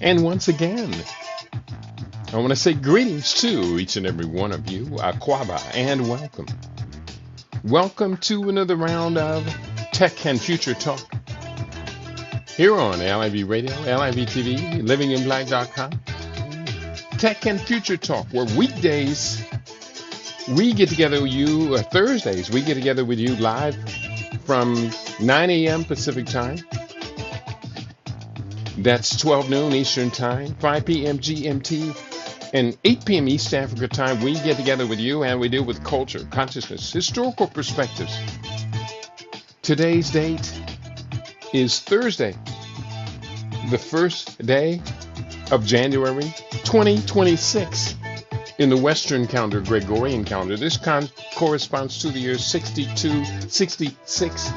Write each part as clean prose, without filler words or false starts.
And once again, I want to say greetings to each and every one of you, Aquaba, and welcome. Welcome to another round of Tech and Future Talk here on LIV Radio, LIV TV, livinginblack.com. Tech and Future Talk, where weekdays we get together with you, Thursdays we get together with you live from 9 a.m. Pacific Time. That's 12 noon Eastern Time, 5 p.m. GMT, and 8 p.m. East Africa Time. We get together with you and we deal with culture, consciousness, historical perspectives. Today's date is Thursday, the first day of January 2026 in the Western calendar, Gregorian calendar. This corresponds to the year 6266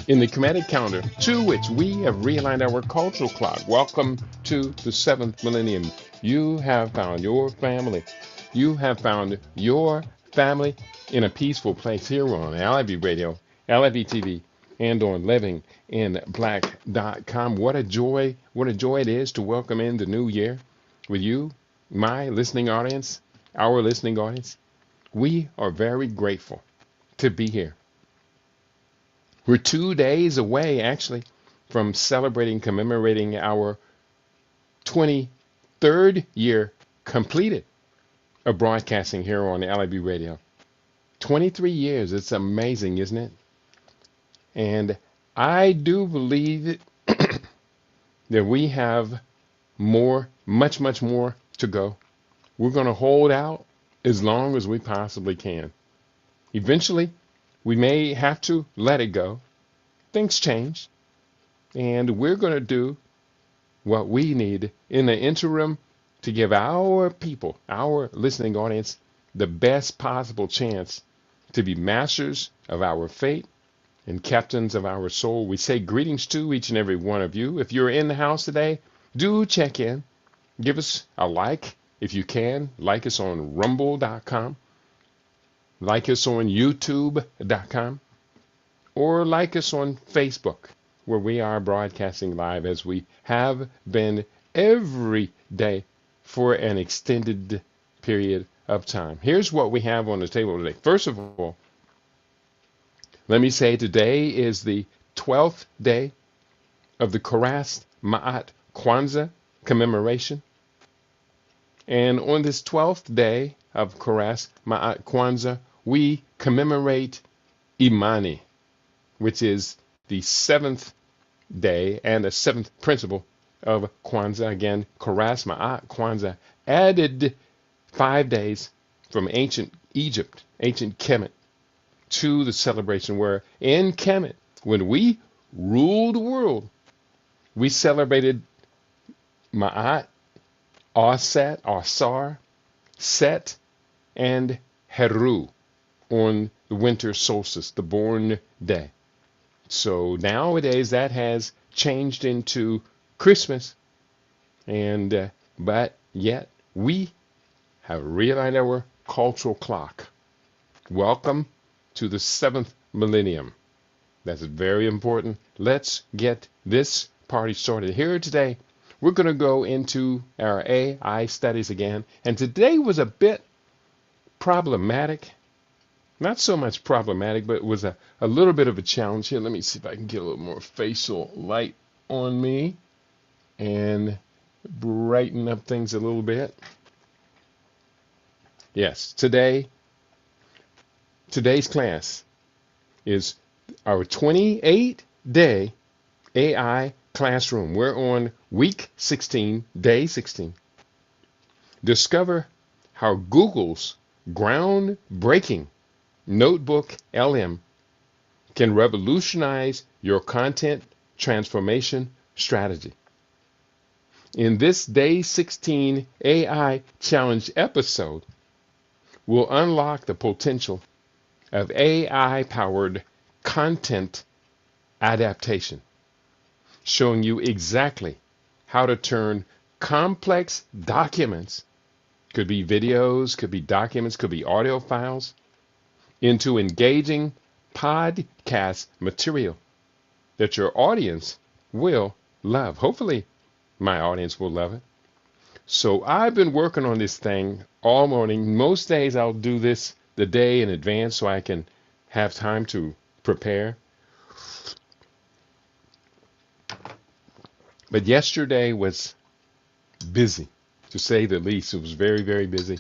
in the Kemetic calendar, to which we have realigned our cultural clock. Welcome to the 7th millennium. You have found your family. You have found your family in a peaceful place here on LIV Radio, LIV TV, and on livinginblack.com. What a joy it is to welcome in the new year with you, my listening audience, our listening audience. We are very grateful to be here. We're 2 days away, actually, from commemorating our 23rd year completed of broadcasting here on LIV Radio. 23 years. It's amazing, isn't it? And I do believe that we have much more to go. We're going to hold out as long as we possibly can. Eventually, we may have to let it go. Things change. And we're going to do what we need in the interim to give our people, our listening audience, the best possible chance to be masters of our fate and captains of our soul. We say greetings to each and every one of you. If you're in the house today, do check in. Give us a like if you can. Like us on rumble.com. Like us on youtube.com, or like us on Facebook, where we are broadcasting live as we have been every day for an extended period of time. Here's what we have on the table today. First of all, let me say today is the 12th day of the Koras Ma'at Kwanzaa commemoration. And on this 12th day of Koras Ma'at Kwanzaa, we commemorate Imani, which is the 7th day and the 7th principle of Kwanzaa. Again, Koras Ma'at Kwanzaa added 5 days from ancient Egypt, ancient Kemet, to the celebration, where in Kemet, when we ruled the world, we celebrated Ma'at, Osat, Osar, Set, and Heru on the winter solstice, the born day. So nowadays that has changed into Christmas, and but yet we have realigned our cultural clock. Welcome to the 7th millennium. That's very important. Let's get this party started. Here today, we're going to go into our AI studies again, and today was a bit problematic. Not so much problematic, but it was a little bit of a challenge here. Let me see if I can get a little more facial light on me and brighten up things a little bit. Yes, today's class is our 28-day AI classroom. We're on week 16, day 16. Discover how Google's groundbreaking NotebookLM can revolutionize your content transformation strategy. In this day 16 AI challenge episode, we'll unlock the potential of AI-powered content adaptation, showing you exactly how to turn complex documents, could be videos, could be documents, could be audio files, into engaging podcast material that your audience will love. Hopefully, my audience will love it. So I've been working on this thing all morning. Most days I'll do this the day in advance so I can have time to prepare. But yesterday was busy, to say the least. It was very, very busy.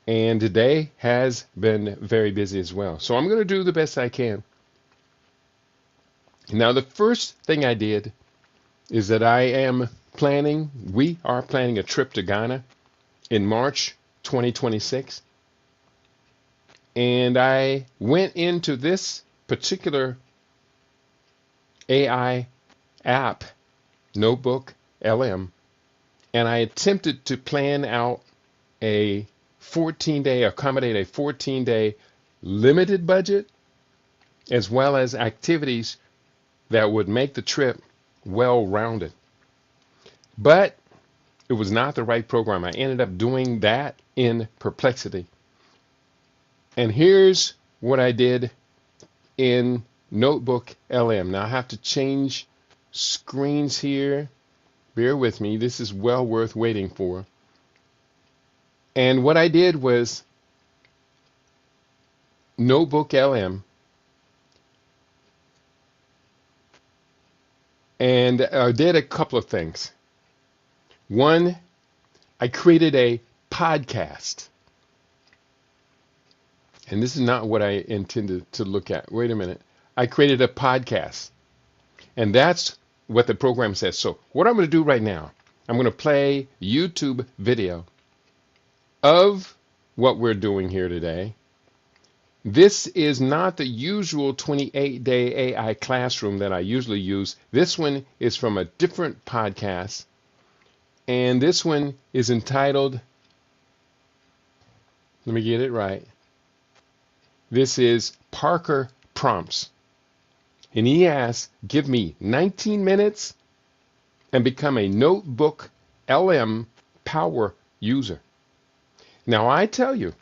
And today has been very busy as well. So I'm going to do the best I can. Now, the first thing I did is that we are planning a trip to Ghana in March 2026. And I went into this particular AI app, NotebookLM, and I attempted to plan out accommodate a 14-day limited budget, as well as activities that would make the trip well-rounded. But it was not the right program. I ended up doing that in Perplexity. And here's what I did in NotebookLM. Now I have to change screens here. Bear with me. This is well worth waiting for. And what I did was NotebookLM, and I did a couple of things. One, I created a podcast. And this is not what I intended to look at. Wait a minute. I created a podcast. And that's what the program says. So what I'm going to do right now, I'm going to play YouTube video of what we're doing here today. This is not the usual 28-day AI classroom that I usually use. This one is from a different podcast. And this one is entitled, let me get it right. This is Parker Prompts. And he asks, give me 19 minutes and become a NotebookLM power user. Now I tell you,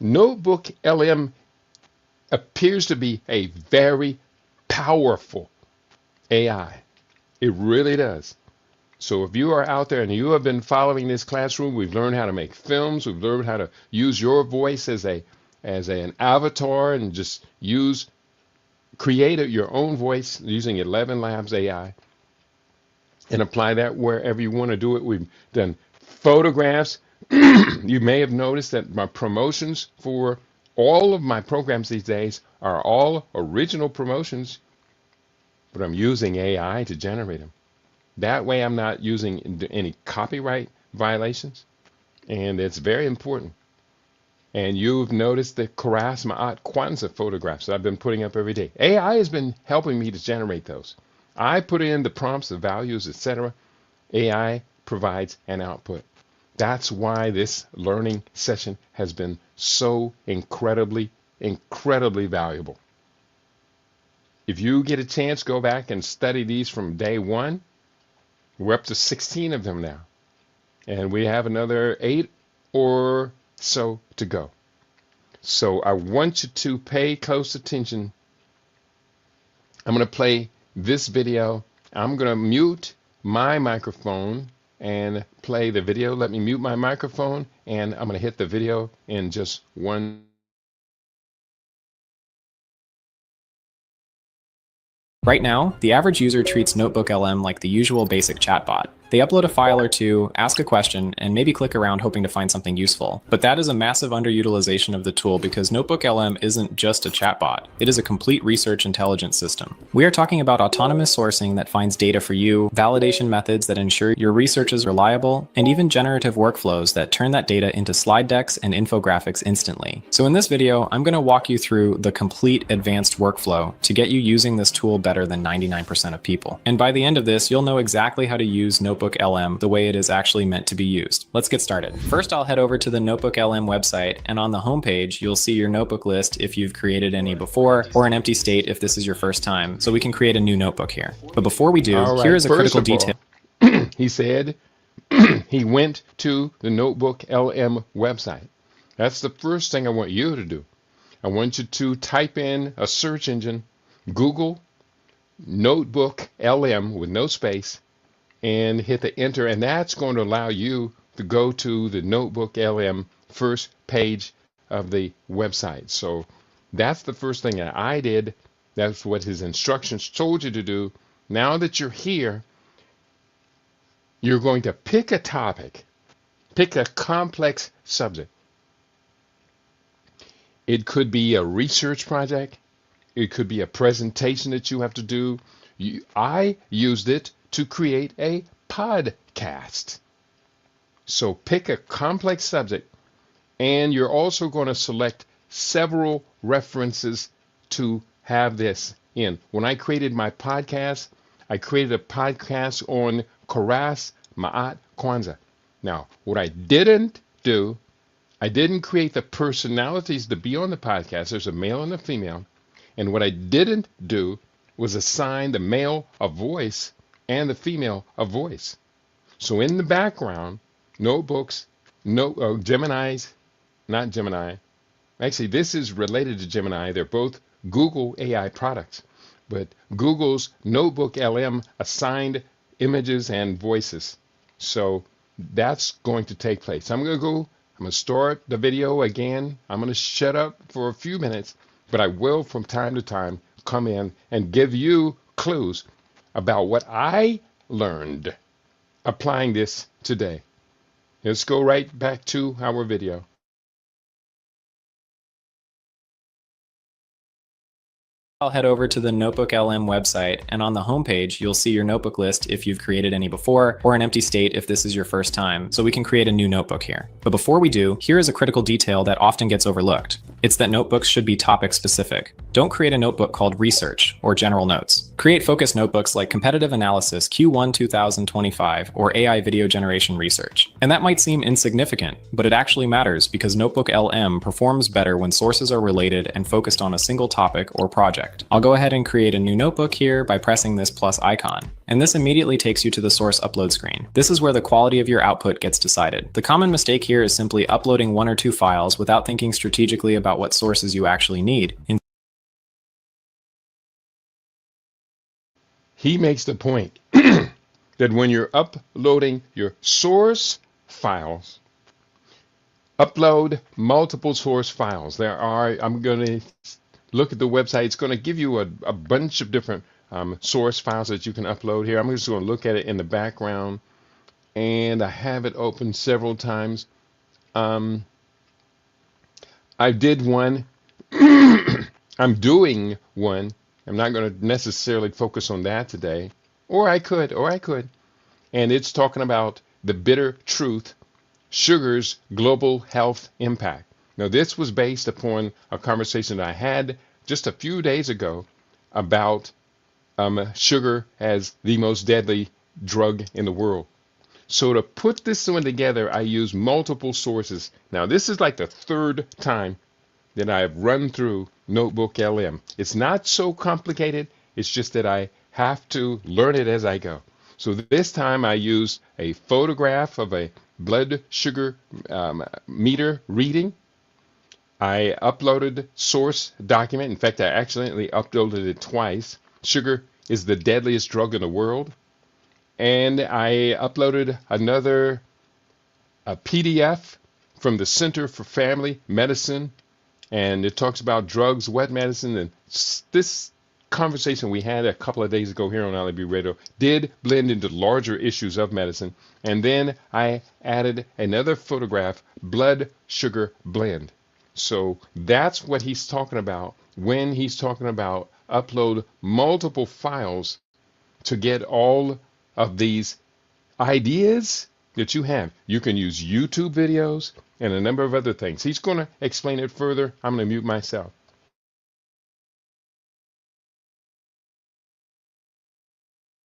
NotebookLM appears to be a very powerful AI. It really does. So if you are out there and you have been following this classroom, we've learned how to make films. We've learned how to use your voice as an avatar and just create your own voice using 11 Labs AI and apply that wherever you want to do it. We've done photographs. You may have noticed that my promotions for all of my programs these days are all original promotions, but I'm using AI to generate them. That way I'm not using any copyright violations, and it's very important. And you've noticed the Karas Ma'at Kwanzaa photographs that I've been putting up every day. AI has been helping me to generate those. I put in the prompts, the values, etc. AI provides an output. That's why this learning session has been so incredibly, incredibly valuable. If you get a chance, go back and study these from day one. We're up to 16 of them now. And we have another 8 or so to go. So I want you to pay close attention. I'm going to play this video. I'm going to mute my microphone and play the video. Let me mute my microphone, and I'm going to hit the video in just one. Right now, the average user treats NotebookLM like the usual basic chatbot. They upload a file or two, ask a question, and maybe click around hoping to find something useful. But that is a massive underutilization of the tool because NotebookLM isn't just a chatbot. It is a complete research intelligence system. We are talking about autonomous sourcing that finds data for you, validation methods that ensure your research is reliable, and even generative workflows that turn that data into slide decks and infographics instantly. So in this video, I'm going to walk you through the complete advanced workflow to get you using this tool better than 99% of people. And by the end of this, you'll know exactly how to use NotebookLM the way it is actually meant to be used. Let's get started. First, I'll head over to the NotebookLM website, and on the homepage, you'll see your notebook list if you've created any before, or an empty state if this is your first time. So we can create a new notebook here. But before we do, here is a critical detail. He said he went to the NotebookLM website. That's the first thing I want you to do. I want you to type in a search engine, Google NotebookLM with no space, and hit the enter, and that's going to allow you to go to the NotebookLM first page of the website. So that's the first thing that I did. That's what his instructions told you to do. Now that you're here, you're going to pick a topic, pick a complex subject. It could be a research project. It could be a presentation that you have to do. I used it to create a podcast. So pick a complex subject, and you're also going to select several references to have this in. When I created my podcast, I created a podcast on Koras Ma'at Kwanzaa. Now, what I didn't do, I didn't create the personalities to be on the podcast. There's a male and a female. And what I didn't do was assign the male a voice and the female a voice. So in the background, notebooks, Gemini's, not Gemini. Actually, this is related to Gemini. They're both Google AI products. But Google's NotebookLM assigned images and voices. So that's going to take place. I'm going to start the video again. I'm going to shut up for a few minutes, but I will from time to time come in and give you clues about what I learned applying this today. Let's go right back to our video. I'll head over to the NotebookLM website, and on the homepage, you'll see your notebook list if you've created any before, or an empty state if this is your first time, so we can create a new notebook here. But before we do, here is a critical detail that often gets overlooked. It's that notebooks should be topic specific. Don't create a notebook called Research or General Notes. Create focused notebooks like Competitive Analysis Q1 2025 or AI Video Generation Research. And that might seem insignificant, but it actually matters because NotebookLM performs better when sources are related and focused on a single topic or project. I'll go ahead and create a new notebook here by pressing this plus icon. And this immediately takes you to the source upload screen. This is where the quality of your output gets decided. The common mistake here is simply uploading one or two files without thinking strategically about what sources you actually need. He makes the point that when you're uploading your source files, upload multiple source files. I'm going to look at the website. It's going to give you a bunch of different source files that you can upload here. I'm just going to look at it in the background, and I have it open several times. I did one. I'm doing one. I'm not going to necessarily focus on that today, or I could. And it's talking about the bitter truth, sugar's global health impact. Now, this was based upon a conversation that I had just a few days ago about sugar as the most deadly drug in the world. So to put this one together, I use multiple sources. Now, this is like the third time that I've run through NotebookLM. It's not so complicated. It's just that I have to learn it as I go. So this time I use a photograph of a blood sugar meter reading. I uploaded source document. In fact, I accidentally uploaded it twice. Sugar is the deadliest drug in the world. And I uploaded another PDF from the Center for Family Medicine. And it talks about drugs, wet medicine, and this conversation we had a couple of days ago here on LB Radio did blend into larger issues of medicine. And then I added another photograph, blood sugar blend. So that's what he's talking about when he's talking about upload multiple files to get all of these ideas that you have. You can use YouTube videos and a number of other things. He's going to explain it further. I'm going to mute myself.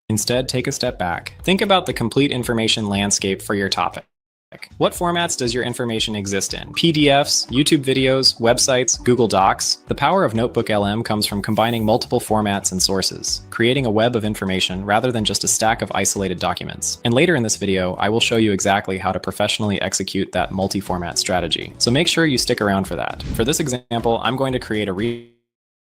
Instead, take a step back. Think about the complete information landscape for your topic. What formats does your information exist in? PDFs, YouTube videos, websites, Google Docs? The power of NotebookLM comes from combining multiple formats and sources, creating a web of information rather than just a stack of isolated documents. And later in this video, I will show you exactly how to professionally execute that multi-format strategy. So make sure you stick around for that. For this example, I'm going to create a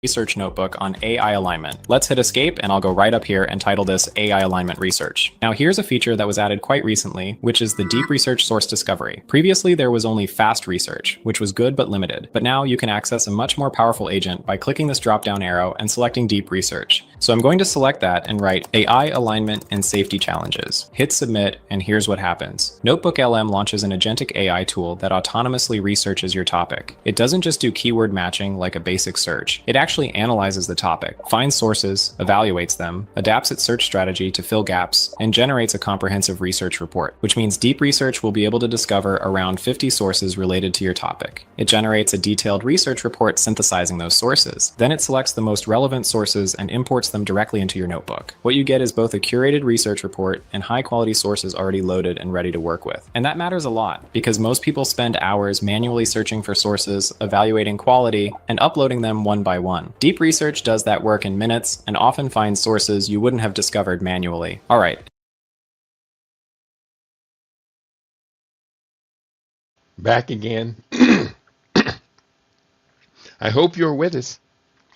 research notebook on AI alignment. Let's hit escape and I'll go right up here and title this AI alignment research. Now here's a feature that was added quite recently, which is the deep research source discovery. Previously there was only fast research, which was good but limited, but now you can access a much more powerful agent by clicking this drop down arrow and selecting deep research. So I'm going to select that and write AI alignment and safety challenges. Hit submit and here's what happens. NotebookLM launches an agentic AI tool that autonomously researches your topic. It doesn't just do keyword matching like a basic search. It actually analyzes the topic, finds sources, evaluates them, adapts its search strategy to fill gaps, and generates a comprehensive research report, which means deep research will be able to discover around 50 sources related to your topic. It generates a detailed research report synthesizing those sources. Then it selects the most relevant sources and imports them directly into your notebook. What you get is both a curated research report and high-quality sources already loaded and ready to work with. And that matters a lot, because most people spend hours manually searching for sources, evaluating quality, and uploading them one by one. Deep research does that work in minutes and often finds sources you wouldn't have discovered manually. All right. Back again. I hope you're with us.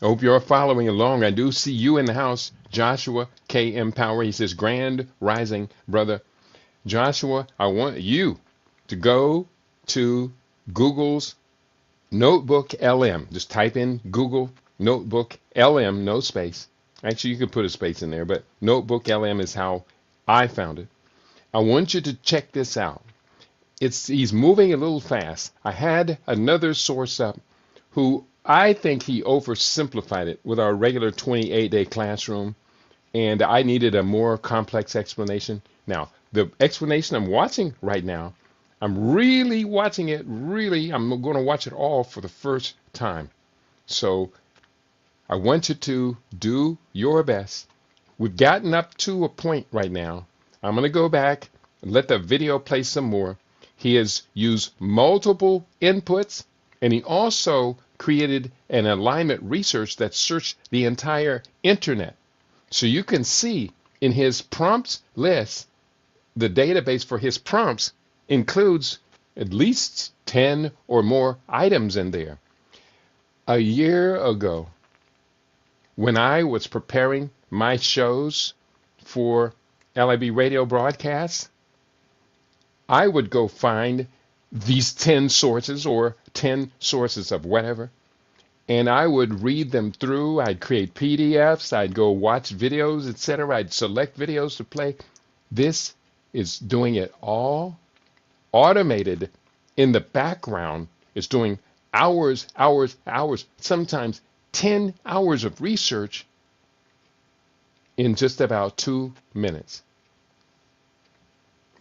I hope you're following along. I do see you in the house, Joshua K. Empower. He says, Grand Rising, brother. Joshua, I want you to go to Google's NotebookLM. Just type in Google NotebookLM, no space. Actually, you could put a space in there, but NotebookLM is how I found it. I want you to check this out. He's moving a little fast. I had another source up who I think he oversimplified it with our regular 28-day classroom, and I needed a more complex explanation. Now, the explanation I'm watching right now, I'm really watching it, I'm going to watch it all for the first time. So I want you to do your best. We've gotten up to a point right now. I'm going to go back and let the video play some more. He has used multiple inputs, and he also created an alignment research that searched the entire internet. So you can see in his prompts list, the database for his prompts includes at least 10 or more items in there. A year ago, when I was preparing my shows for LIB radio broadcasts, I would go find these 10 sources or 10 sources of whatever, and I would read them through. I'd create PDFs, I'd go watch videos, etc. I'd select videos to play. This is doing it all automated in the background. It's doing hours, sometimes 10 hours of research in just about 2 minutes.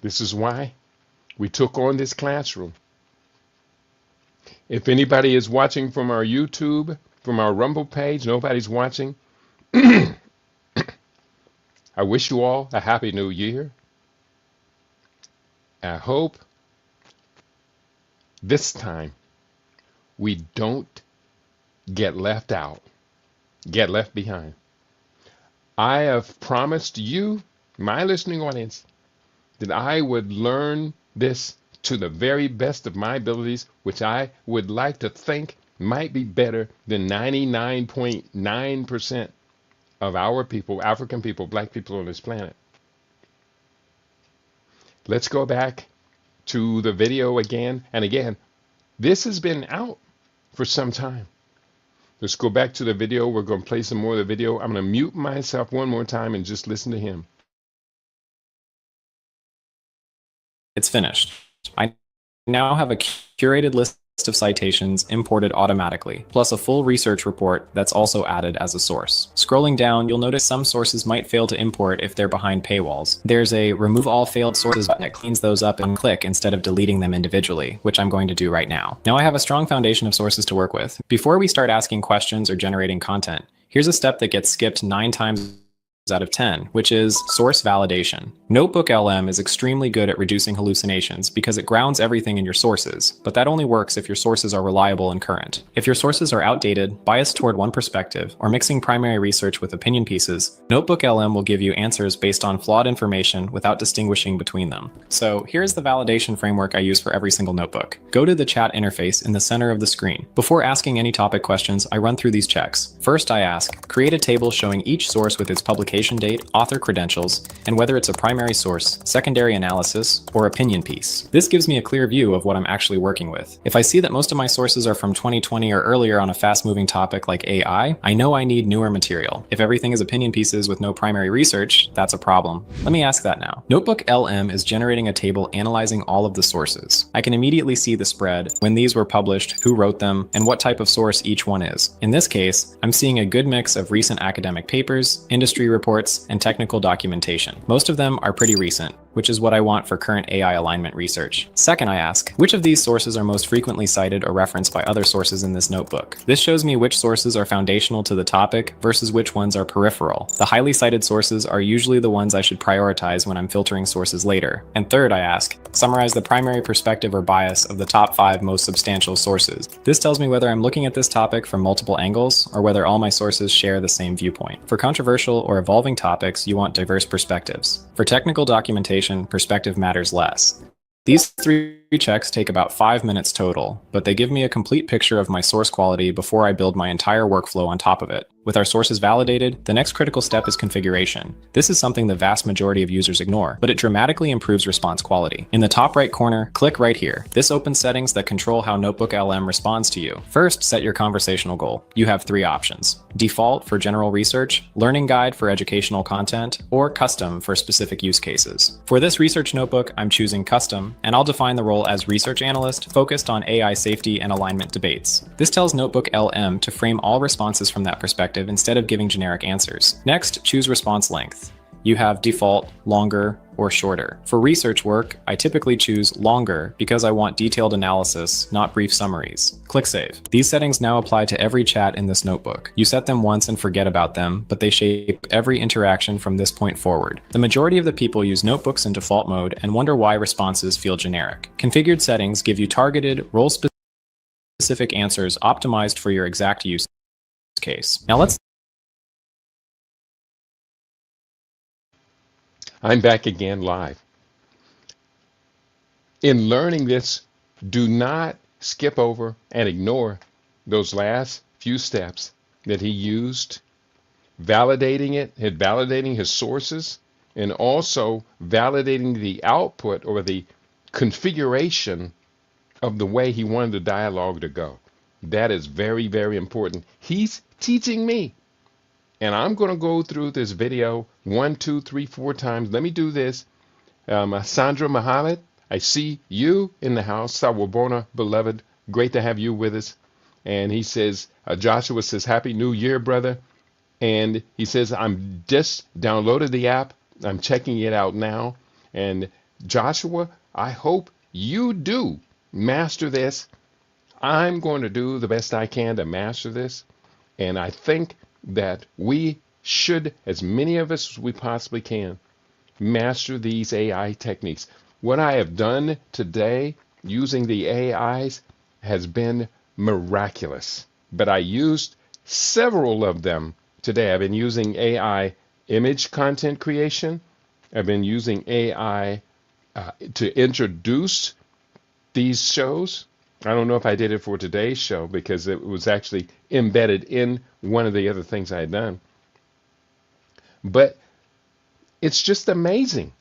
This is why we took on this classroom. If anybody is watching from our YouTube, from our Rumble page, nobody's watching. I wish you all a happy new year. I hope this time we don't get left out, get left behind. I have promised you, my listening audience, that I would learn this to the very best of my abilities, which I would like to think might be better than 99.9% of our people, African people, black people on this planet. Let's go back to the video again. And again, this has been out for some time. Let's go back to the video. We're going to play some more of the video. I'm going to mute myself one more time and just listen to him. It's finished. I now have a curated list of citations imported automatically, plus a full research report that's also added as a source. Scrolling down, you'll notice some sources might fail to import if they're behind paywalls. There's a remove all failed sources button that cleans those up and click instead of deleting them individually, which I'm going to do right now. Now I have a strong foundation of sources to work with. Before we start asking questions or generating content, here's a step that gets skipped 9 times out of 10, which is source validation. NotebookLM is extremely good at reducing hallucinations because it grounds everything in your sources, but that only works if your sources are reliable and current. If your sources are outdated, biased toward one perspective, or mixing primary research with opinion pieces, NotebookLM will give you answers based on flawed information without distinguishing between them. So here's the validation framework I use for every single notebook. Go to the chat interface in the center of the screen. Before asking any topic questions, I run through these checks. First, I ask, create a table showing each source with its publication date, author credentials, and whether it's a primary source, secondary analysis, or opinion piece. This gives me a clear view of what I'm actually working with. If I see that most of my sources are from 2020 or earlier on a fast-moving topic like AI, I know I need newer material. If everything is opinion pieces with no primary research, that's a problem. Let me ask that now. NotebookLM is generating a table analyzing all of the sources. I can immediately see the spread, when these were published, who wrote them, and what type of source each one is. In this case, I'm seeing a good mix of recent academic papers, industry reports, and technical documentation. Most of them are pretty recent, which is what I want for current AI alignment research. Second, I ask, which of these sources are most frequently cited or referenced by other sources in this notebook? This shows me which sources are foundational to the topic versus which ones are peripheral. The highly cited sources are usually the ones I should prioritize when I'm filtering sources later. And third, I ask, summarize the primary perspective or bias of the top 5 most substantial sources. This tells me whether I'm looking at this topic from multiple angles or whether all my sources share the same viewpoint. For controversial or evolving topics, you want diverse perspectives. For technical documentation, perspective matters less. These 3 checks take about 5 minutes total, but they give me a complete picture of my source quality before I build my entire workflow on top of it. With our sources validated, the next critical step is configuration. This is something the vast majority of users ignore, but it dramatically improves response quality. In the top right corner, click right here. This opens settings that control how NotebookLM responds to you. First, set your conversational goal. You have 3 options: default for general research, learning guide for educational content, or custom for specific use cases. For this research notebook, I'm choosing custom, and I'll define the role as research analyst focused on AI safety and alignment debates. This tells NotebookLM to frame all responses from that perspective instead of giving generic answers. Next, choose response length. You have default, longer, or shorter. For research work, I typically choose longer because I want detailed analysis, not brief summaries. Click Save. These settings now apply to every chat in this notebook. You set them once and forget about them, but they shape every interaction from this point forward. The majority of the people use notebooks in default mode and wonder why responses feel generic. Configured settings give you targeted, role-specific answers optimized for your exact use case. Now I'm back again live. In learning this, do not skip over and ignore those last few steps that he used, validating his sources, and also validating the output or the configuration of the way he wanted the dialogue to go. That is very, very important. He's teaching me. And I'm going to go through this video 1, 2, 3, 4 times. Let me do this. Sandra Muhammad, I see you in the house. Sawabona, beloved. Great to have you with us. And he says, Joshua says, Happy New Year, brother. And he says, I'm just downloaded the app. I'm checking it out now. And Joshua, I hope you do master this. I'm going to do the best I can to master this. And I think that we should, as many of us as we possibly can, master these AI techniques. What I have done today using the AIs has been miraculous, but I used several of them today. I've been using AI image content creation. I've been using AI to introduce these shows. I don't know if I did it for today's show because it was actually embedded in one of the other things I had done. But it's just amazing.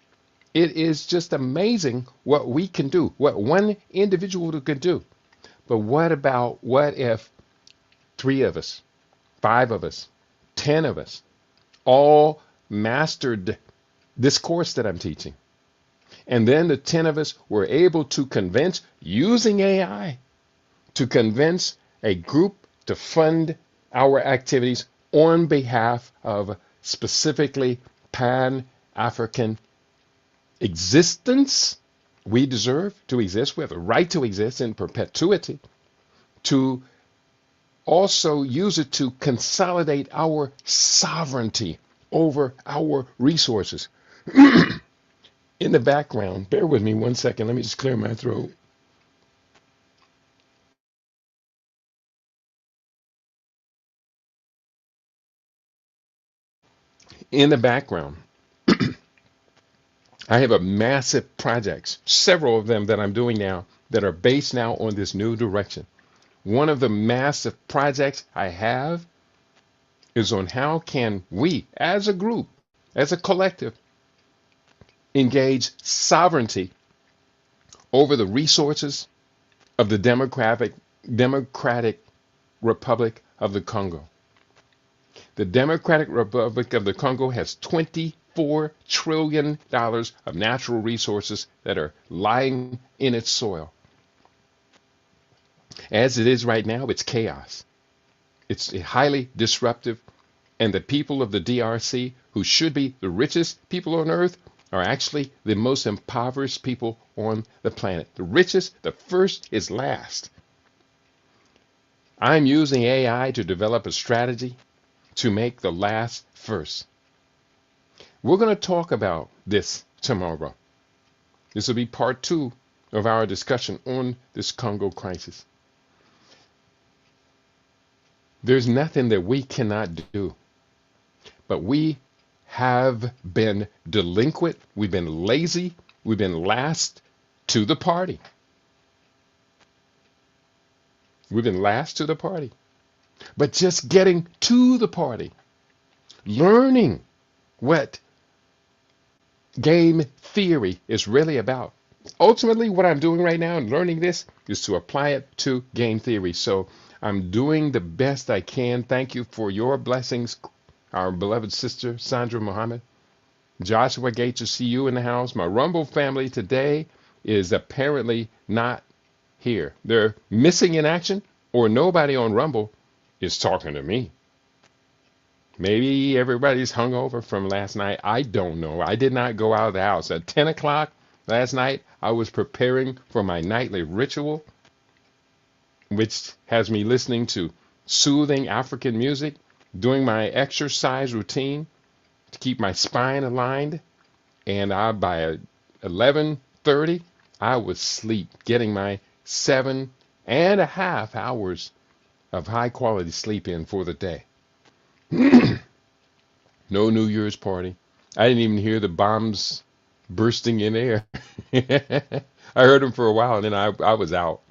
It is just amazing what we can do, what one individual can do. But what if 3 of us, 5 of us, 10 of us all mastered this course that I'm teaching? And then the 10 of us were able to convince, using AI, to convince a group to fund our activities on behalf of specifically Pan-African existence. We deserve to exist. We have a right to exist in perpetuity. To also use it to consolidate our sovereignty over our resources. In the background, bear with me 1 second. Let me just clear my throat. In the background, I have a massive projects, several of them that I'm doing now that are based now on this new direction. One of the massive projects I have is on how can we, as a group, as a collective, engage sovereignty over the resources of the Democratic Republic of the Congo. The Democratic Republic of the Congo has $24 trillion of natural resources that are lying in its soil. As it is right now, it's chaos. It's highly disruptive, and the people of the DRC, who should be the richest people on earth, are actually the most impoverished people on the planet. The richest, the first is last. I'm using AI to develop a strategy to make the last first. We're going to talk about this tomorrow. This will be part 2 of our discussion on this Congo crisis. There's nothing that we cannot do, but we have been delinquent, we've been lazy, we've been last to the party. We've been last to the party. But just getting to the party, learning what game theory is really about. Ultimately, what I'm doing right now and learning this is to apply it to game theory. So I'm doing the best I can. Thank you for your blessings, our beloved sister, Sandra Muhammad. Joshua Gates, to see you in the house. My Rumble family today is apparently not here. They're missing in action, or nobody on Rumble is talking to me. Maybe everybody's hungover from last night. I don't know. I did not go out of the house. At 10 o'clock last night, I was preparing for my nightly ritual, which has me listening to soothing African music, doing my exercise routine to keep my spine aligned. And by 11:30, I was asleep, getting my 7.5 hours of high quality sleep in for the day. No New Year's party. I didn't even hear the bombs bursting in air. I heard them for a while and then I was out.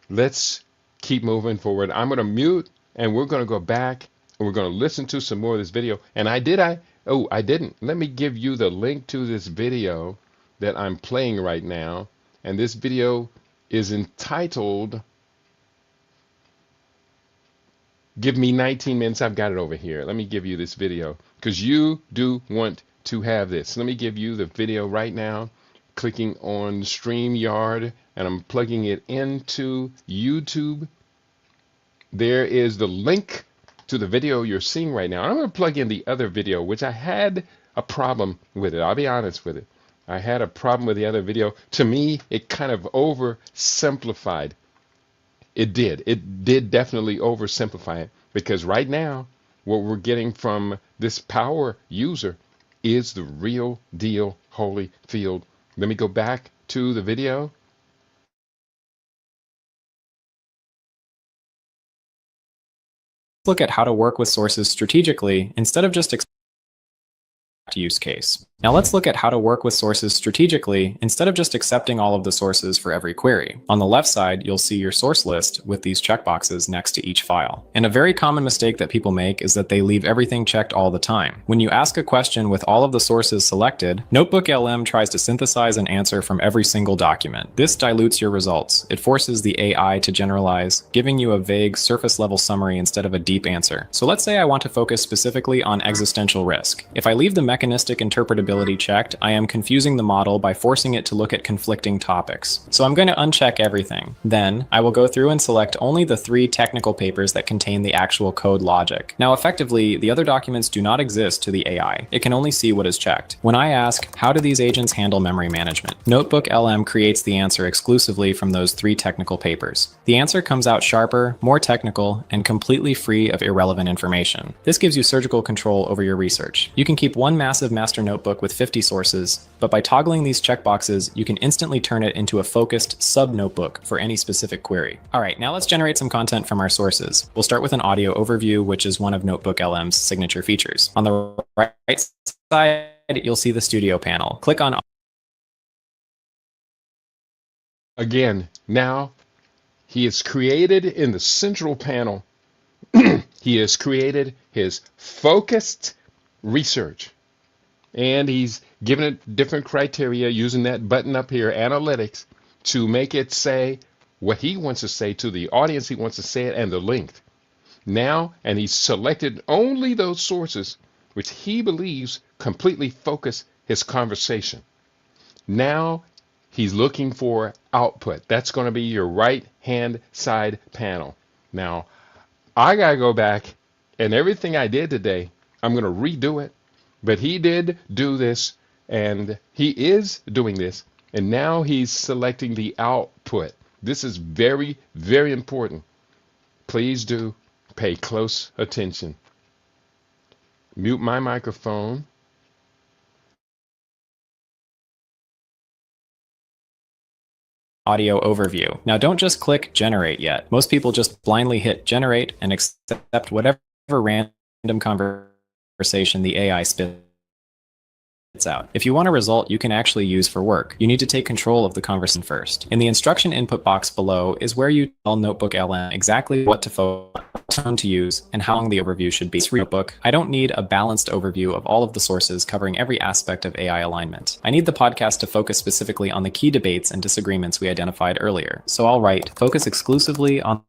Let's keep moving forward. I'm going to mute and we're going to go back and we're going to listen to some more of this video. And I didn't. Let me give you the link to this video that I'm playing right now. And this video is entitled Give Me 19 Minutes. I've got it over here. Let me give you this video because you do want to have this. Let me give you the video right now. Clicking on StreamYard and I'm plugging it into YouTube. There is the link to the video you're seeing right now. I'm going to plug in the other video, which I had a problem with it. I'll be honest with it. I had a problem with the other video. To me, it kind of oversimplified. It did definitely oversimplify it because right now, what we're getting from this power user is the real deal Holyfield. Let me go back to the video. Look at how to work with sources strategically instead of just use case. Now let's look at how to work with sources strategically instead of just accepting all of the sources for every query. On the left side, you'll see your source list with these checkboxes next to each file. And a very common mistake that people make is that they leave everything checked all the time. When you ask a question with all of the sources selected, NotebookLM tries to synthesize an answer from every single document. This dilutes your results. It forces the AI to generalize, giving you a vague surface level summary instead of a deep answer. So let's say I want to focus specifically on existential risk. If I leave the mechanistic interpretability checked, I am confusing the model by forcing it to look at conflicting topics. So I'm going to uncheck everything. Then I will go through and select only the 3 technical papers that contain the actual code logic. Now effectively, the other documents do not exist to the AI. It can only see what is checked. When I ask, how do these agents handle memory management? NotebookLM creates the answer exclusively from those 3 technical papers. The answer comes out sharper, more technical, and completely free of irrelevant information. This gives you surgical control over your research. You can keep one massive master notebook with 50 sources, but by toggling these checkboxes, you can instantly turn it into a focused sub-notebook for any specific query. All right, now let's generate some content from our sources. We'll start with an audio overview, which is one of NotebookLM's signature features. On the right side, you'll see the studio panel. Click on. Again, now he has created in the central panel, he has created his focused research. And he's given it different criteria using that button up here, analytics, to make it say what he wants to say to the audience he wants to say it and the length. Now, and he's selected only those sources which he believes completely focus his conversation. Now he's looking for output. That's going to be your right hand side panel. Now, I got to go back and everything I did today, I'm going to redo it. But he did do this, and he is doing this, and now he's selecting the output. This is very, very important. Please do pay close attention. Mute my microphone. Audio overview. Now don't just click generate yet. Most people just blindly hit generate and accept whatever random conversation the AI spits out. If you want a result you can actually use for work, you need to take control of the conversation first. In the instruction input box below is where you tell NotebookLM exactly what to focus, what tone to use, and how long the overview should be. Notebook, I don't need a balanced overview of all of the sources covering every aspect of AI alignment. I need the podcast to focus specifically on the key debates and disagreements we identified earlier. So I'll write, focus exclusively on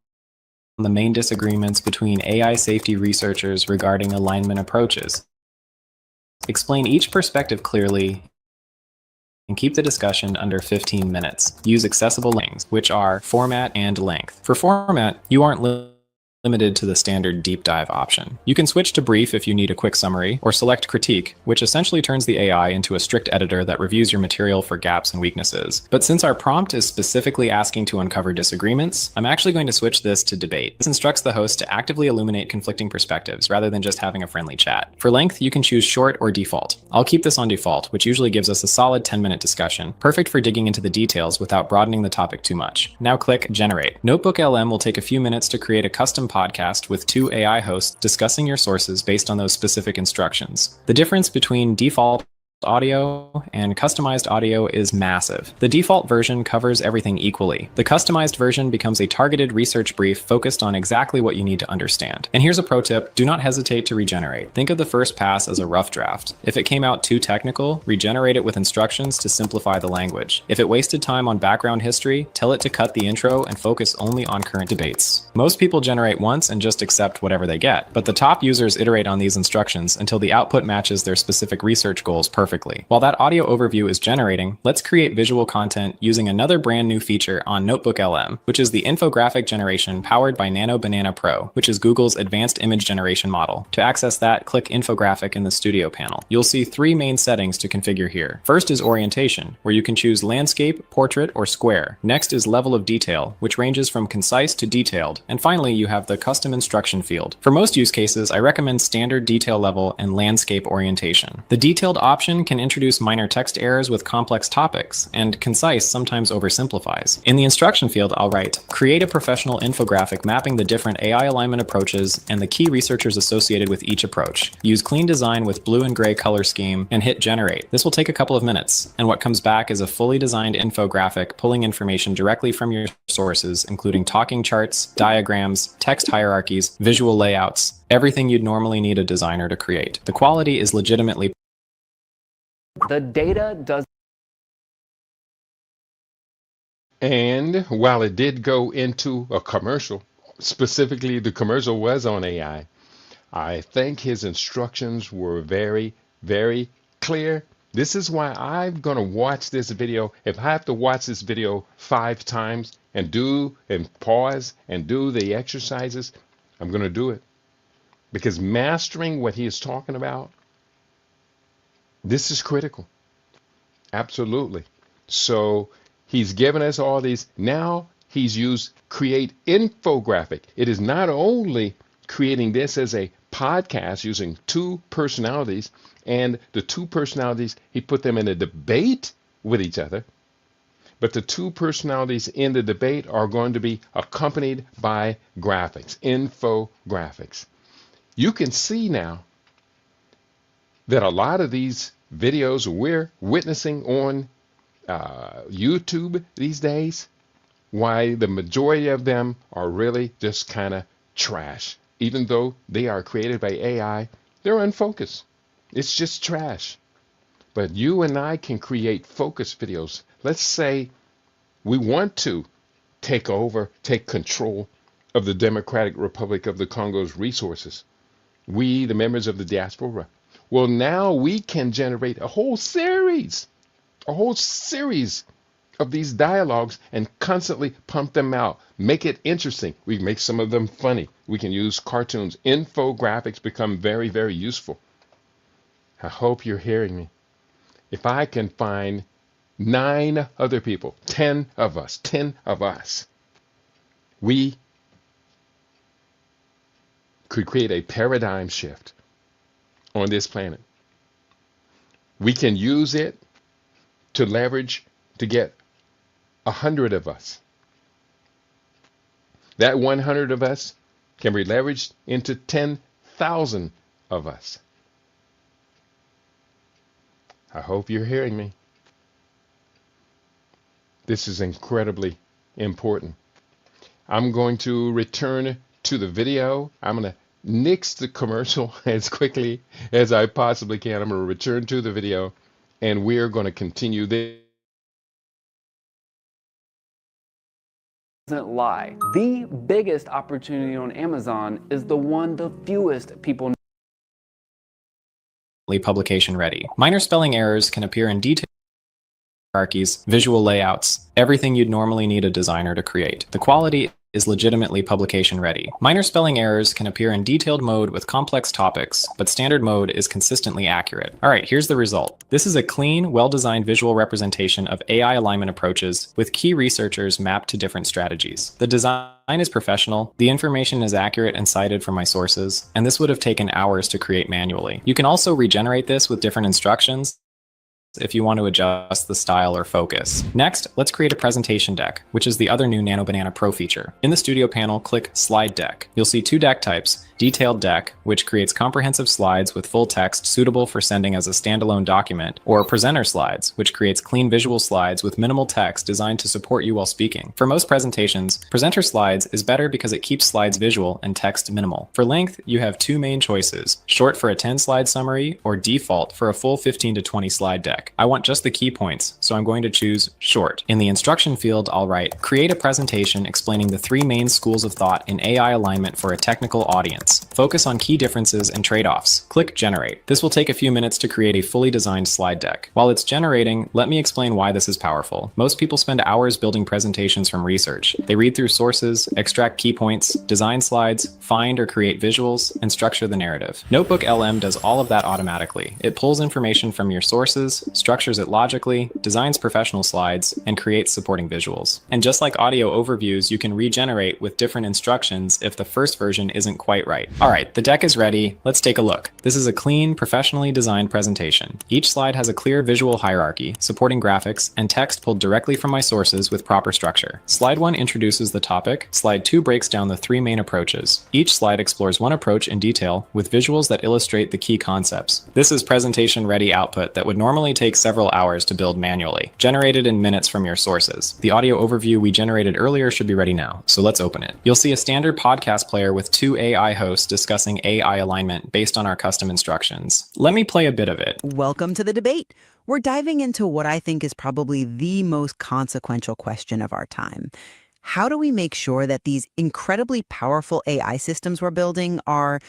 the main disagreements between AI safety researchers regarding alignment approaches. Explain each perspective clearly and keep the discussion under 15 minutes. Use accessible links, which are format and length. For format, you aren't limited to the standard deep dive option. You can switch to brief if you need a quick summary, or select critique, which essentially turns the AI into a strict editor that reviews your material for gaps and weaknesses. But since our prompt is specifically asking to uncover disagreements, I'm actually going to switch this to debate. This instructs the host to actively illuminate conflicting perspectives rather than just having a friendly chat. For length, you can choose short or default. I'll keep this on default, which usually gives us a solid 10-minute discussion, perfect for digging into the details without broadening the topic too much. Now click generate. NotebookLM will take a few minutes to create a custom podcast with 2 AI hosts discussing your sources based on those specific instructions. The difference between default audio and customized audio is massive. The default version covers everything equally. The customized version becomes a targeted research brief focused on exactly what you need to understand. And here's a pro tip, do not hesitate to regenerate. Think of the first pass as a rough draft. If it came out too technical, regenerate it with instructions to simplify the language. If it wasted time on background history, tell it to cut the intro and focus only on current debates. Most people generate once and just accept whatever they get, but the top users iterate on these instructions until the output matches their specific research goals perfectly. While that audio overview is generating, let's create visual content using another brand new feature on NotebookLM, which is the infographic generation powered by Nano Banana Pro, which is Google's advanced image generation model. To access that, click infographic in the studio panel. You'll see 3 main settings to configure here. First is orientation, where you can choose landscape, portrait, or square. Next is level of detail, which ranges from concise to detailed. And finally, you have the custom instruction field. For most use cases, I recommend standard detail level and landscape orientation. The detailed option can introduce minor text errors with complex topics, and concise sometimes oversimplifies. In the instruction field, I'll write, create a professional infographic mapping the different AI alignment approaches and the key researchers associated with each approach. Use clean design with blue and gray color scheme and hit generate. This will take a couple of minutes, and what comes back is a fully designed infographic pulling information directly from your sources, including talking charts, diagrams, text hierarchies, visual layouts, everything you'd normally need a designer to create. The quality is legitimately the data does. And while it did go into a commercial, specifically the commercial was on AI, I think his instructions were very, very clear? This is why I'm going to watch this video. If I have to watch this video 5 times and pause and do the exercises, I'm going to do it. Because mastering what he is talking about, this is critical. Absolutely. So he's given us all these. Now he's used create infographic. It is not only creating this as a podcast using 2 personalities, and the 2 personalities, he put them in a debate with each other. But the 2 personalities in the debate are going to be accompanied by graphics, infographics. You can see now that a lot of these videos we're witnessing on YouTube these days, why the majority of them are really just kind of trash. Even though they are created by AI, they're unfocused. It's just trash. But you and I can create focus videos. Let's say we want to take control of the Democratic Republic of the Congo's resources. We, the members of the diaspora. Well, now we can generate a whole series of these dialogues and constantly pump them out. Make it interesting. We can make some of them funny. We can use cartoons. Infographics become very, very useful. I hope you're hearing me. If I can find 9 other people, 10 of us, we could create a paradigm shift on this planet. We can use it to leverage to get 100 of us. That 100 of us can be leveraged into 10,000 of us. I hope you're hearing me. This is incredibly important. I'm going to return to the video. I'm going to nix the commercial as quickly as I possibly can. I'm going to return to the video, and we're going to continue this. Doesn't lie. The biggest opportunity on Amazon is the one the fewest people publication ready. Minor spelling errors can appear in detail hierarchies, visual layouts, everything you'd normally need a designer to create. The quality is legitimately publication ready. Minor spelling errors can appear in detailed mode with complex topics, but standard mode is consistently accurate. All right, here's the result. This is a clean, well-designed visual representation of AI alignment approaches with key researchers mapped to different strategies. The design is professional, the information is accurate and cited from my sources, and this would have taken hours to create manually. You can also regenerate this with different instructions if you want to adjust the style or focus. Next, let's create a presentation deck, which is the other new Nano Banana Pro feature. In the Studio panel, click Slide Deck. You'll see 2 deck types. Detailed Deck, which creates comprehensive slides with full text suitable for sending as a standalone document, or Presenter Slides, which creates clean visual slides with minimal text designed to support you while speaking. For most presentations, Presenter Slides is better because it keeps slides visual and text minimal. For length, you have 2 main choices, short for a 10-slide summary or default for a full 15 to 20 slide deck. I want just the key points, so I'm going to choose short. In the instruction field, I'll write, create a presentation explaining the 3 main schools of thought in AI alignment for a technical audience. Focus on key differences and trade-offs. Click Generate. This will take a few minutes to create a fully designed slide deck. While it's generating, let me explain why this is powerful. Most people spend hours building presentations from research. They read through sources, extract key points, design slides, find or create visuals, and structure the narrative. NotebookLM does all of that automatically. It pulls information from your sources, structures it logically, designs professional slides, and creates supporting visuals. And just like audio overviews, you can regenerate with different instructions if the first version isn't quite right. All right, the deck is ready. Let's take a look. This is a clean, professionally designed presentation. Each slide has a clear visual hierarchy, supporting graphics, and text pulled directly from my sources with proper structure. Slide 1 introduces the topic. Slide 2 breaks down the 3 main approaches. Each slide explores one approach in detail with visuals that illustrate the key concepts. This is presentation-ready output that would normally take several hours to build manually, generated in minutes from your sources. The audio overview we generated earlier should be ready now, so let's open it. You'll see a standard podcast player with 2 AI hosts discussing AI alignment based on our custom instructions. Let me play a bit of it. Welcome to the debate. We're diving into what I think is probably the most consequential question of our time. How do we make sure that these incredibly powerful AI systems we're building are,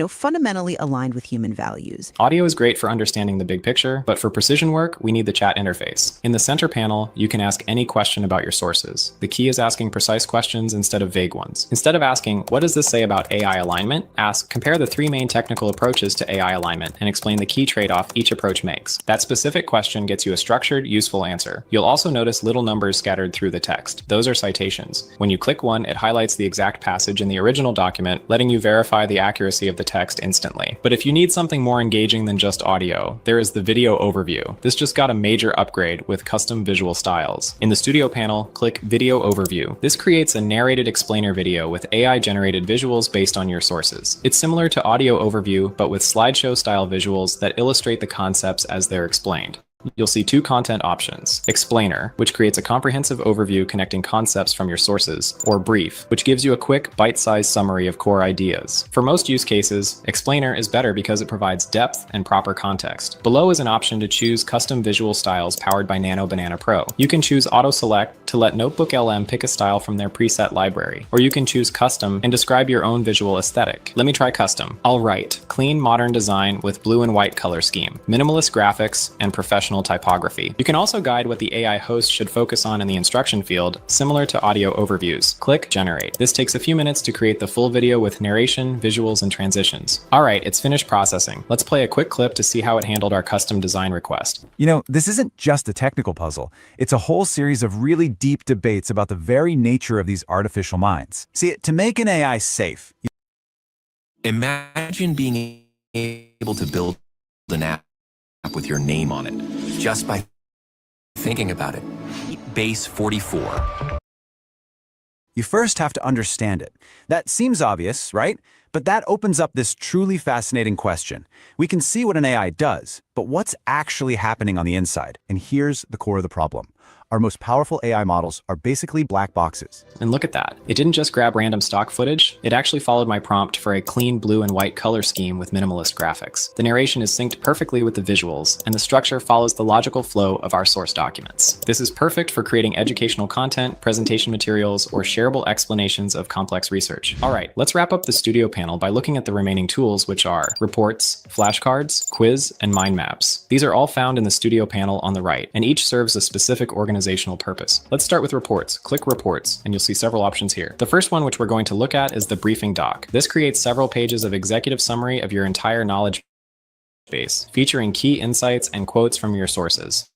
fundamentally aligned with human values. Audio is great for understanding the big picture, but for precision work, we need the chat interface. In the center panel, you can ask any question about your sources. The key is asking precise questions instead of vague ones. Instead of asking, what does this say about AI alignment? Ask, compare the 3 main technical approaches to AI alignment and explain the key trade-off each approach makes. That specific question gets you a structured, useful answer. You'll also notice little numbers scattered through the text. Those are citations. When you click one, it highlights the exact passage in the original document, letting you verify the accuracy of the text instantly. But if you need something more engaging than just audio, there is the video overview. This just got a major upgrade with custom visual styles. In the studio panel, click Video Overview. This creates a narrated explainer video with AI-generated visuals based on your sources. It's similar to Audio Overview, but with slideshow-style visuals that illustrate the concepts as they're explained. You'll see 2 content options: Explainer, which creates a comprehensive overview connecting concepts from your sources, or Brief, which gives you a quick, bite-sized summary of core ideas. For most use cases, Explainer is better because it provides depth and proper context. Below is an option to choose custom visual styles powered by Nano Banana Pro. You can choose Auto Select to let NotebookLM pick a style from their preset library, or you can choose Custom and describe your own visual aesthetic. Let me try Custom. I'll write, clean modern design with blue and white color scheme, minimalist graphics, and professional typography. You can also guide what the AI host should focus on in the instruction field, similar to audio overviews. Click Generate. This takes a few minutes to create the full video with narration, visuals, and transitions. All right, it's finished processing. Let's play a quick clip to see how it handled our custom design request. This isn't just a technical puzzle. It's a whole series of really deep debates about the very nature of these artificial minds. See, to make an AI safe, imagine being able to build an app with your name on it just by thinking about it. Base 44. you first have to understand it. That seems obvious, right? But that opens up this truly fascinating question. We can see what an AI does, but what's actually happening on the inside? And here's the core of the problem. Our most powerful AI models are basically black boxes. And look at that. It didn't just grab random stock footage. It actually followed my prompt for a clean blue and white color scheme with minimalist graphics. The narration is synced perfectly with the visuals, and the structure follows the logical flow of our source documents. This is perfect for creating educational content, presentation materials, or shareable explanations of complex research. All right, let's wrap up the studio panel by looking at the remaining tools, which are reports, flashcards, quiz, and mind maps. These are all found in the studio panel on the right, and each serves a specific organizational purpose. Let's start with reports. Click reports, and you'll see several options here. The first one, which we're going to look at, is the briefing doc. This creates several pages of executive summary of your entire knowledge base, featuring key insights and quotes from your sources.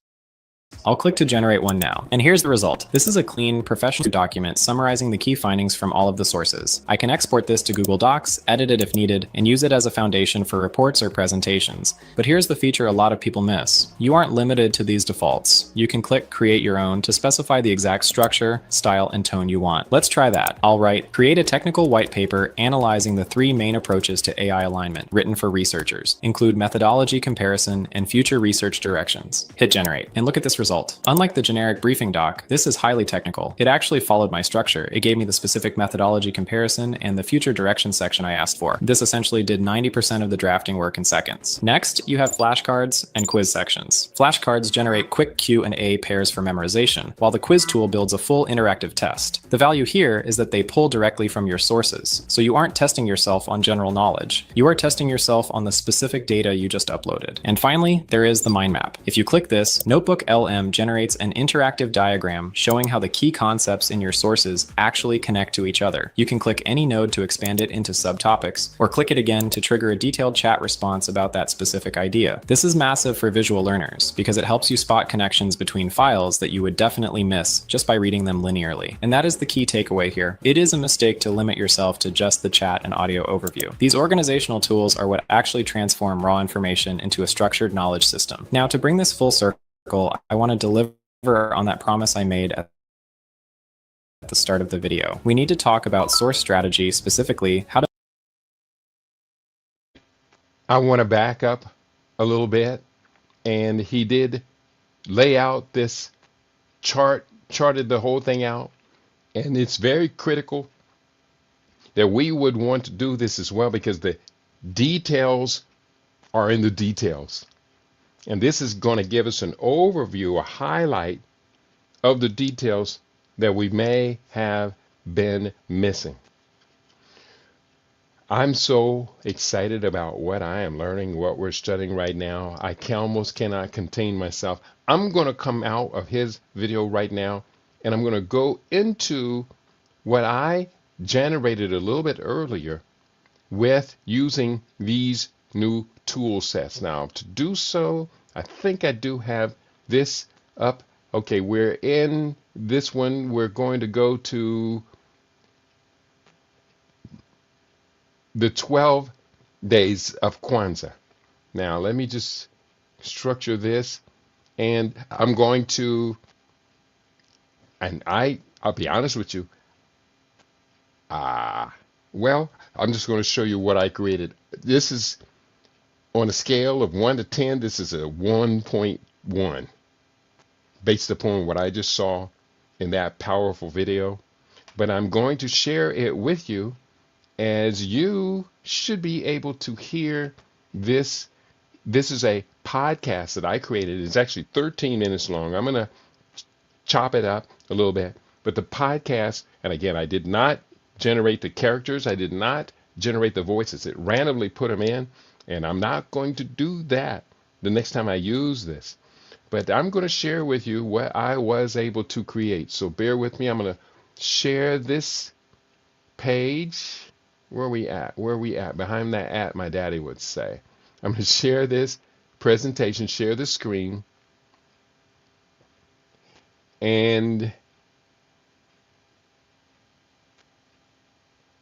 I'll click to generate one now. And here's the result. This is a clean, professional document summarizing the key findings from all of the sources. I can export this to Google Docs, edit it if needed, and use it as a foundation for reports or presentations. But here's the feature a lot of people miss. You aren't limited to these defaults. You can click Create Your Own to specify the exact structure, style, and tone you want. Let's try that. I'll write, create a technical white paper analyzing the 3 main approaches to AI alignment, written for researchers. Include methodology comparison and future research directions. Hit generate, and look at this result. Unlike the generic briefing doc, this is highly technical. It actually followed my structure. It gave me the specific methodology comparison and the future direction section I asked for. This essentially did 90% of the drafting work in seconds. Next, you have flashcards and quiz sections. Flashcards generate quick Q&A pairs for memorization, while the quiz tool builds a full interactive test. The value here is that they pull directly from your sources, so you aren't testing yourself on general knowledge. You are testing yourself on the specific data you just uploaded. And finally, there is the mind map. If you click this, NotebookLM generates an interactive diagram showing how the key concepts in your sources actually connect to each other. You can click any node to expand it into subtopics, or click it again to trigger a detailed chat response about that specific idea. This is massive for visual learners because it helps you spot connections between files that you would definitely miss just by reading them linearly. And that is the key takeaway here. It is a mistake to limit yourself to just the chat and audio overview. These organizational tools are what actually transform raw information into a structured knowledge system. Now, to bring this full circle, I want to deliver on that promise I made at the start of the video. We need to talk about source strategy, specifically how to... I want to back up a little bit, and he did lay out this charted the whole thing out, and it's very critical that we would want to do this as well, because the details are in the details. And this is going to give us an overview, a highlight of the details that we may have been missing. I'm so excited about what I am learning, what we're studying right now. I almost cannot contain myself. I'm going to come out of his video right now and I'm going to go into what I generated a little bit earlier with using these new tool sets. Now, to do so, I think I do have this up. Okay, we're in this one. We're going to go to the 12 days of Kwanzaa. Now, let me just structure this, and I'm going to, and I'll be honest with you. Well, I'm just going to show you what I created. This is on a scale of 1 to 10. This is a 1.1 based upon what I just saw in that powerful video. But I'm going to share it with you as you should be able to hear this. This is a podcast that I created. It's actually 13 minutes long. I'm going to chop it up a little bit. But the podcast, and again, I did not generate the characters. I did not generate the voices. It randomly put them in. And I'm not going to do that the next time I use this. But I'm going to share with you what I was able to create. So bear with me. I'm going to share this page. Where are we at? Where are we at? Behind that at, my daddy would say. I'm going to share this presentation, share the screen. And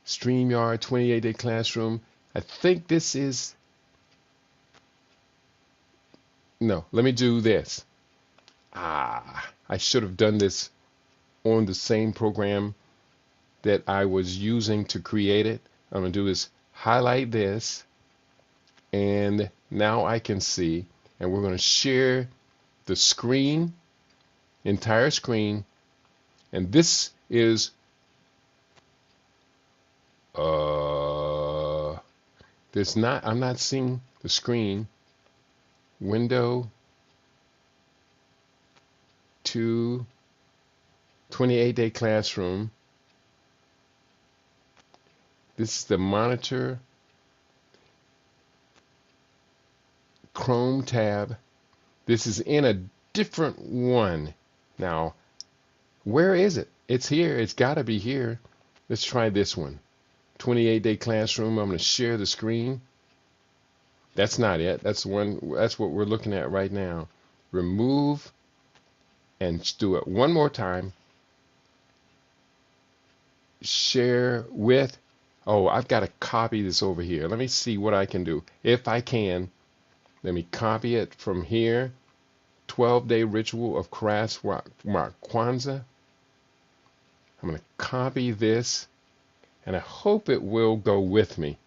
StreamYard 28-day classroom. I think this is, no, let me do this. I should have done this on the same program that I was using to create it. I'm going to do is highlight this, and now I can see, and we're going to share the screen, entire screen, and this is there's not, I'm not seeing the screen. Window to 28-day classroom. This is the monitor, Chrome tab. This is in a different one. Now, where is it? It's here. It's got to be here. Let's try this one. 28-day classroom. I'm going to share the screen. That's not it. That's one. That's what we're looking at right now. Remove and do it one more time. Share with. Oh, I've got to copy this over here. Let me see what I can do. If I can, let me copy it from here. 12-day ritual of Kwanzaa. I'm going to copy this, and I hope it will go with me,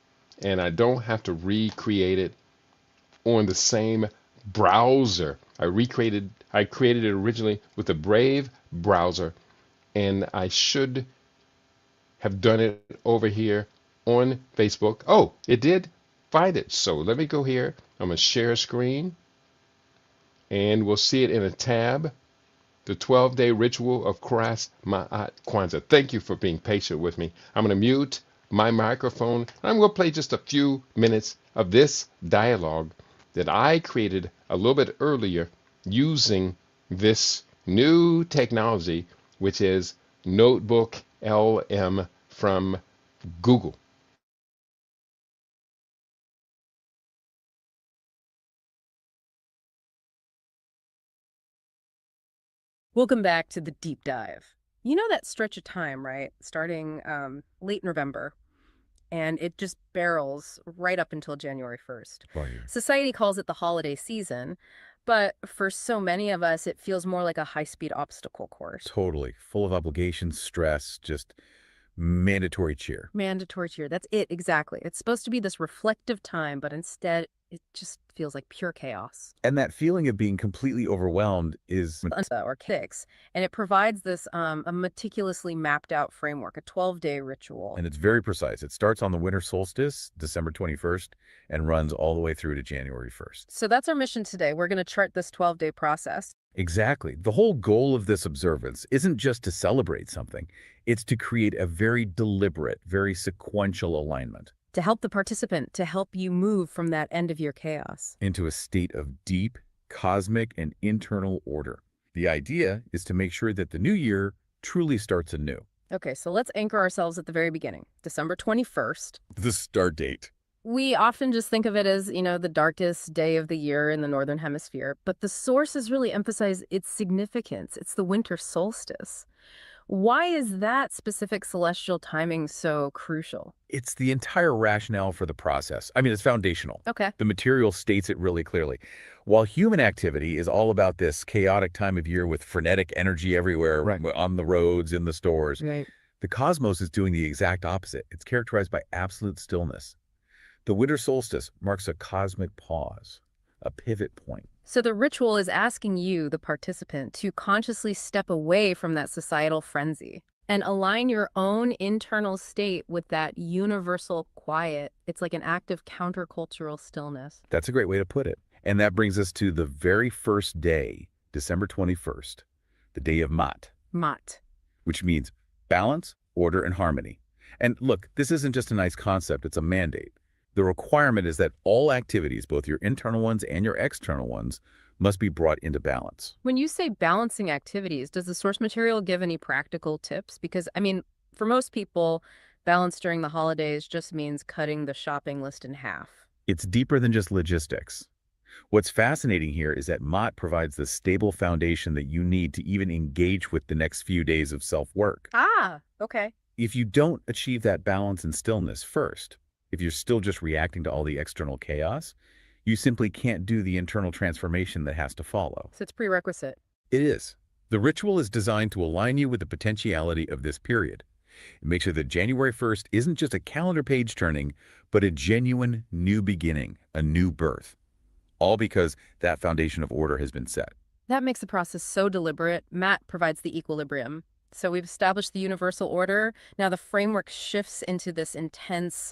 and I don't have to recreate it on the same browser. I created it originally with the Brave browser, and I should have done it over here on Facebook. Oh, it did find it. So let me go here. I'm going to share screen, and we'll see it in a tab. The 12-day ritual of Kwanzaa. Thank you for being patient with me. I'm going to mute my microphone. I'm going to play just a few minutes of this dialogue that I created a little bit earlier using this new technology, which is NotebookLM from Google. Welcome back to the deep dive. You know that stretch of time, right? Starting late November, and it just barrels right up until January 1st. Right. Society calls it the holiday season, but for so many of us, it feels more like a high-speed obstacle course. Totally. Full of obligations, stress, just mandatory cheer. Mandatory cheer. That's it, exactly. It's supposed to be this reflective time, but instead, it just feels like pure chaos. And that feeling of being completely overwhelmed is... Or kicks, and it provides this a meticulously mapped out framework, a 12-day ritual. And it's very precise. It starts on the winter solstice, December 21st, and runs all the way through to January 1st. So that's our mission today. We're going to chart this 12-day process. Exactly. The whole goal of this observance isn't just to celebrate something. It's to create a very deliberate, very sequential alignment. to help the participant, to help you move from that end of year chaos. Into a state of deep, cosmic, and internal order. The idea is to make sure that the new year truly starts anew. Okay, so let's anchor ourselves at the very beginning, December 21st. The start date. We often just think of it as, the darkest day of the year in the Northern Hemisphere, but the sources really emphasize its significance. It's the winter solstice. Why is that specific celestial timing so crucial? It's the entire rationale for the process. I mean, it's foundational. Okay. The material states it really clearly. While human activity is all about this chaotic time of year with frenetic energy everywhere, Right. on the roads, in the stores, Right. the cosmos is doing the exact opposite. It's characterized by absolute stillness. The winter solstice marks a cosmic pause, a pivot point. So the ritual is asking you, the participant, to consciously step away from that societal frenzy and align your own internal state with that universal quiet. It's like an act of countercultural stillness. That's a great way to put it. And that brings us to the very first day, December 21st, the day of Mat, Mat. which means balance, order, and harmony. And look, this isn't just a nice concept, it's a mandate. The requirement is that all activities, both your internal ones and your external ones, must be brought into balance. When you say balancing activities, does the source material give any practical tips? Because, for most people, balance during the holidays just means cutting the shopping list in half. It's deeper than just logistics. What's fascinating here is that Mott provides the stable foundation that you need to even engage with the next few days of self-work. Ah, okay. If you don't achieve that balance and stillness first, if you're still just reacting to all the external chaos, you simply can't do the internal transformation that has to follow. So it's prerequisite. It is. The ritual is designed to align you with the potentiality of this period. It makes sure that January 1st isn't just a calendar page turning, but a genuine new beginning, a new birth. All because that foundation of order has been set. That makes the process so deliberate. Matt provides the equilibrium. So we've established the universal order. Now the framework shifts into this intense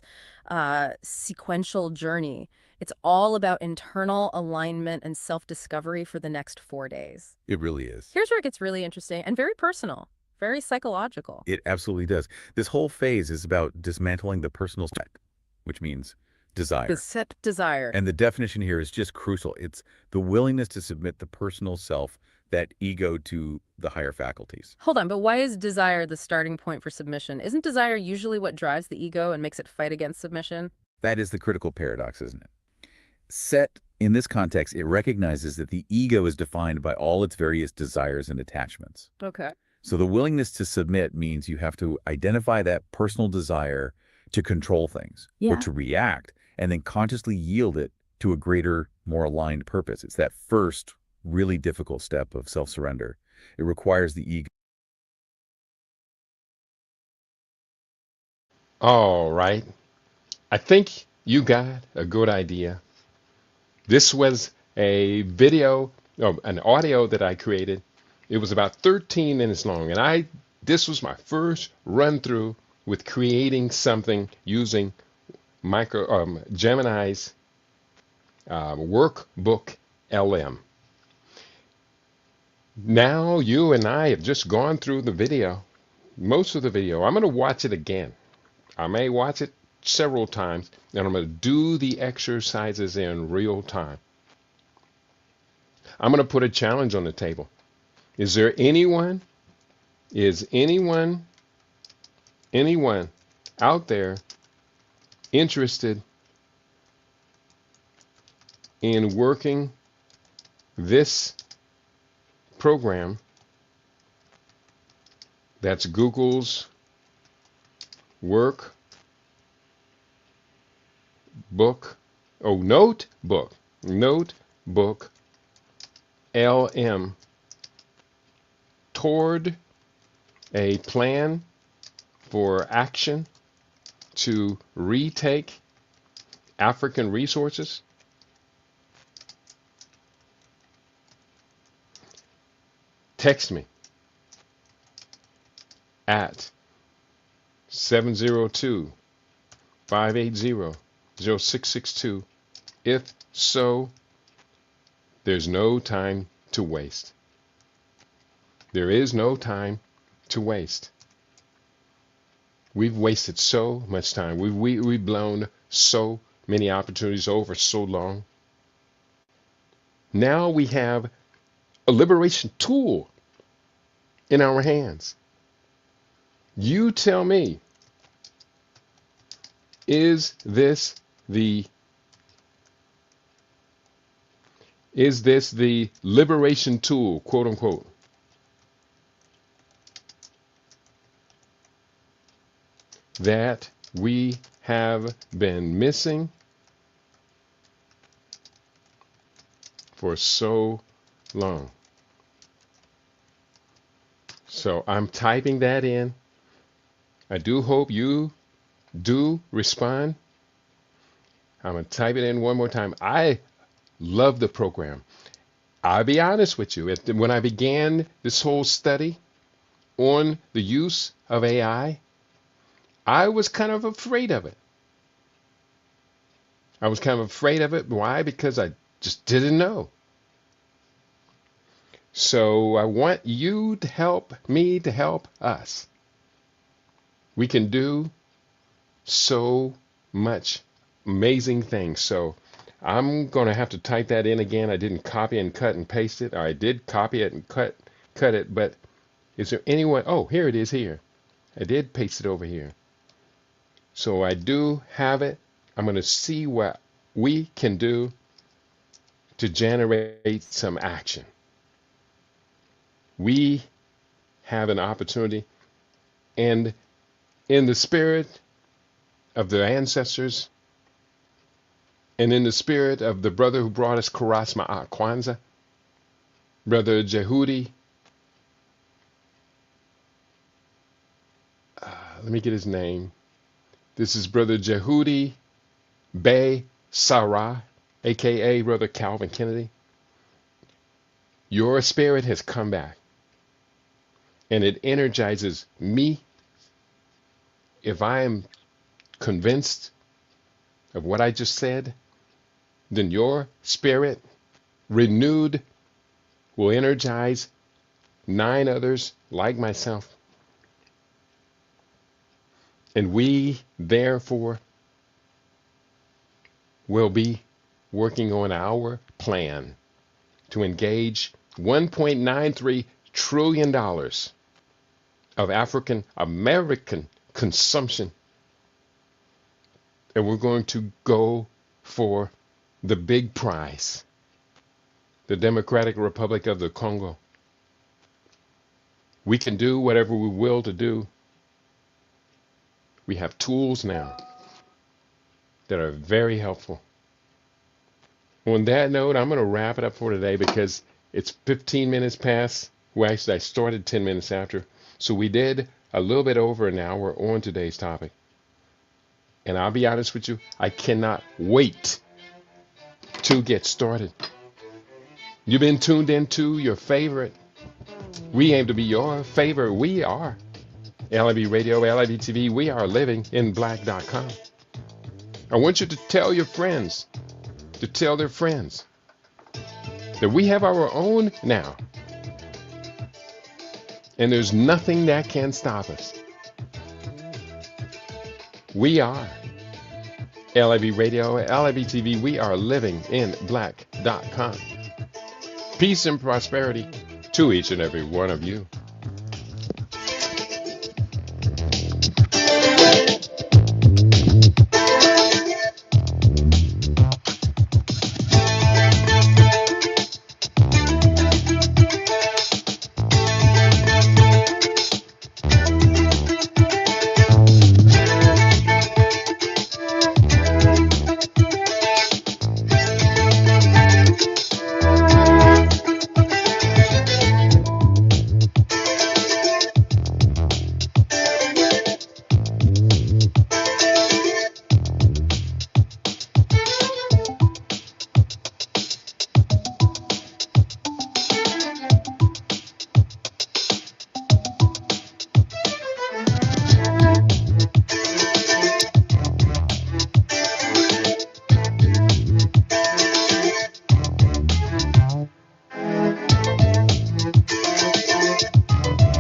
sequential journey. It's all about internal alignment and self-discovery for the next 4 days. It really is. Here's where it gets really interesting and very personal, very psychological. It absolutely does. This whole phase is about dismantling the personal set, which means desire. The set desire. And the definition here is just crucial. It's the willingness to submit the personal self, that ego, to the higher faculties. Hold on, but why is desire the starting point for submission? Isn't desire usually what drives the ego and makes it fight against submission? That is the critical paradox, isn't it? Set, in this context, it recognizes that the ego is defined by all its various desires and attachments. Okay. So the willingness to submit means you have to identify that personal desire to control things or to react, and then consciously yield it to a greater, more aligned purpose. It's that first really difficult step of self-surrender. It requires the ego. All right. I think you got a good idea. This was a video, an audio that I created. It was about 13 minutes long, and this was my first run through with creating something using Gemini's workbook LM. Now you and I have just gone through the video, most of the video. I'm going to watch it again. I may watch it several times, and I'm going to do the exercises in real time. I'm going to put a challenge on the table. Is anyone out there interested in working this program? That's Google's Notebook LM, toward a plan for action to retake African resources? Text me at 702-580-0662. If so, there's no time to waste. There is no time to waste. We've wasted so much time. We've blown so many opportunities over so long. Now we have a liberation tool in our hands. You tell me, is this the liberation tool, quote unquote, that we have been missing for so long? So I'm typing that in. I do hope you do respond. I'm going to type it in one more time. I love the program. I'll be honest with you. When I began this whole study on the use of AI, I was kind of afraid of it. I was kind of afraid of it. Why? Because I just didn't know. So I want you to help me to help us. We can do so much amazing things. So I'm going to have to type that in again. I didn't copy and cut and paste it. Or I did copy it and cut it. But is there anyone? Oh, here it is here. I did paste it over here. So I do have it. I'm going to see what we can do to generate some action. We have an opportunity, and in the spirit of the ancestors, and in the spirit of the brother who brought us Karas Ma'at Kwanzaa, Brother Jehudi, let me get his name. This is Brother Jehudi Bey Sarah, aka Brother Calvin Kennedy. Your spirit has come back, and it energizes me. If I am convinced of what I just said, then your spirit, renewed, will energize 9 others like myself. And we, therefore, will be working on our plan to engage $1.93 trillion of African American consumption. And we're going to go for the big prize, the Democratic Republic of the Congo. We can do whatever we will to do. We have tools now that are very helpful. On that note, I'm going to wrap it up for today because it's 15 minutes past. Well, actually, I started 10 minutes after. So we did a little bit over an hour on today's topic. And I'll be honest with you, I cannot wait to get started. You've been tuned into your favorite. We aim to be your favorite. We are LIB Radio, LIB TV. We are living in black.com. I want you to tell your friends, to tell their friends that we have our own now. And there's nothing that can stop us. We are LIB Radio, LIB TV. We are living in black.com. Peace and prosperity to each and every one of you.